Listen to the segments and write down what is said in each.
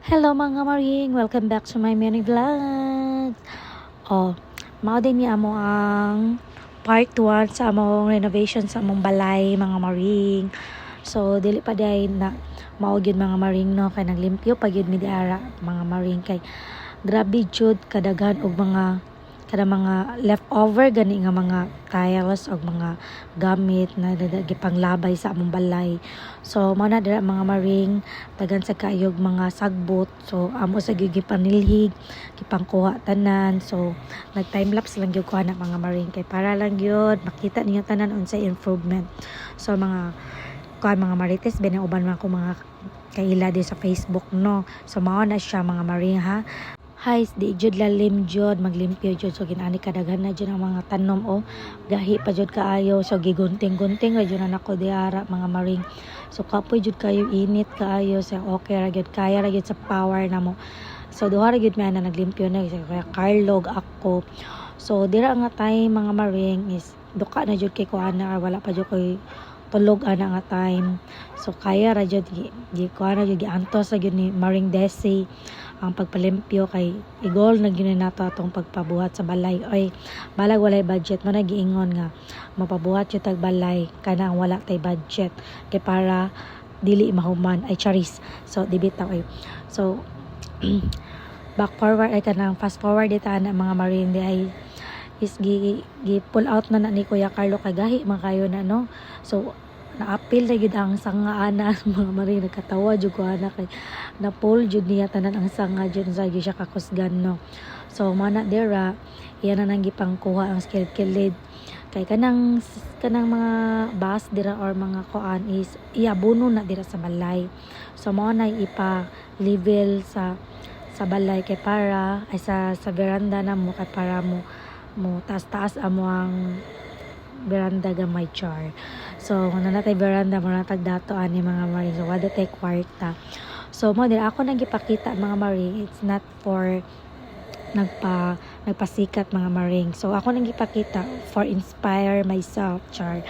Hello mga maring, welcome back to my mini vlog. Mao din niya mo ang part 1 sa among renovation sa among balay mga maring. So dili pa day na mao gyud mga maring no kay naglimpyo pa gyud mi diara mga maring kay grabe jud kadaghan og mga leftover gani nga mga tiles og mga gamit na gipanglabay sa among balay. So mao na dira mga maring tagan sa kayog mga sagbot. So amo sa gyud gipanilhig, gipangkuha tanan. So nag time lapse lang gyud ko na mga maring kay para lang gyud makita ninyo tanan unsay improvement. So mga mga marites binang uban man ko mga kaila di sa Facebook no. So mao na siya mga maring ha. Hi, di jud lalim jud maglimpyo jud so ginani kadaghan na jud ang mga tanom gahi pa jud kaayo so gigunting-gunting ra jud na nako diara mga maring. So kapoy jud kayo init kaayo so okay ra jud kaya ra jud sa power namo. So duha ra jud mi ana naglimpyo na kaya Carlog ako. So dira nga time mga maring is duka na jud kay ko ana wala pa jud koy tulog ana nga time. So kaya ra jud gi ko ana jud giantos ra jud ni Maring Desi ang pagpalimpyo kay igol na gyud nato atong pagpabuhat sa balay. Oy, balag walay budget mo na giingon nga mapabuhat jud tag balay kanang wala tay budget kay para dili mahuman ay charis. So dibitaw ay. So back forward ay kanang fast forward dita na mga maring di ay is gi pull out na ni Kuya Carlo kay gahi man kayo na no. So na-appeal na yun ang sanga ana mga maring nagkatawa jud ko ana kay na pull jud niya tanan ang sanga jud sa siya kakusgan no. So mana dera iya na nang gipangkuha ang skilid kay kanang mga bus dira or mga kuan is iabuno na dira sa balay. So mao na ipa level sa balay kay para ay sa veranda na mo kay para mo taas-taas amo ang veranda gamay char. So kung natay veranda mo natag dato ani mga maring so wala tay kwarta. So mo dira ako nang gipakita mga maring it's not for nagpasikat mga maring. So ako nang gipakita for inspire myself char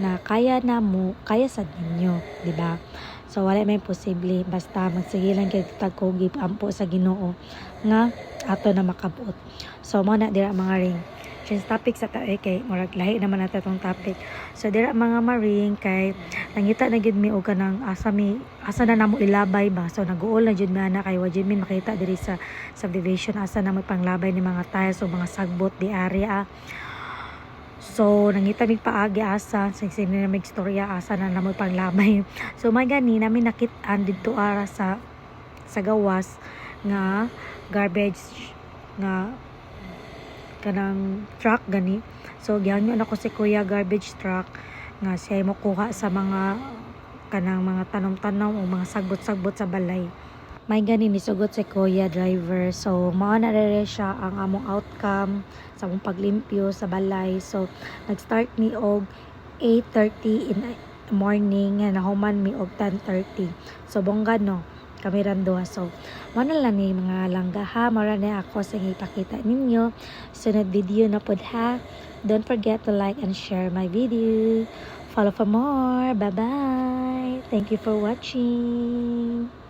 na kaya na mo kaya sa ninyo, di ba? So wala may posible basta magsigilan kay tagkog ampo sa Ginoo nga ato na makabot. So mo na dira mga ring change topic sa tae kay murag lahi naman nato tong topic. So dira mga maring kay nangita na gid mi og kanang asa na namo ilabay ba. So naguol na jud mi ana kay wa jud mi makita diri sa subdivision asa na magpanglabay ni mga tiles o mga sagbot di area. So nangita mig paagi asa sa sinimig storya asa na namo panglabay. So may gani namin nakit-an didto ara sa gawas nga garbage nga kanang truck gani. So gihanyo ako si Kuya garbage truck nga siya mo kuha sa mga kanang mga tanom-tanom o mga sagbot-sagbot sa balay. May gani ni sugot si Kuya driver. So mao na siya ang among outcome sa among paglimpyo sa balay. So nag-start mi og 8:30 in morning nga nahuman mi og 10:30. So bongga no kami randuha. So mana lang ni mga langga ha mara na ako sa ipakita ninyo sunod video na pod ha. Don't forget to like and share my video. Follow for more. Bye bye. Thank you for watching.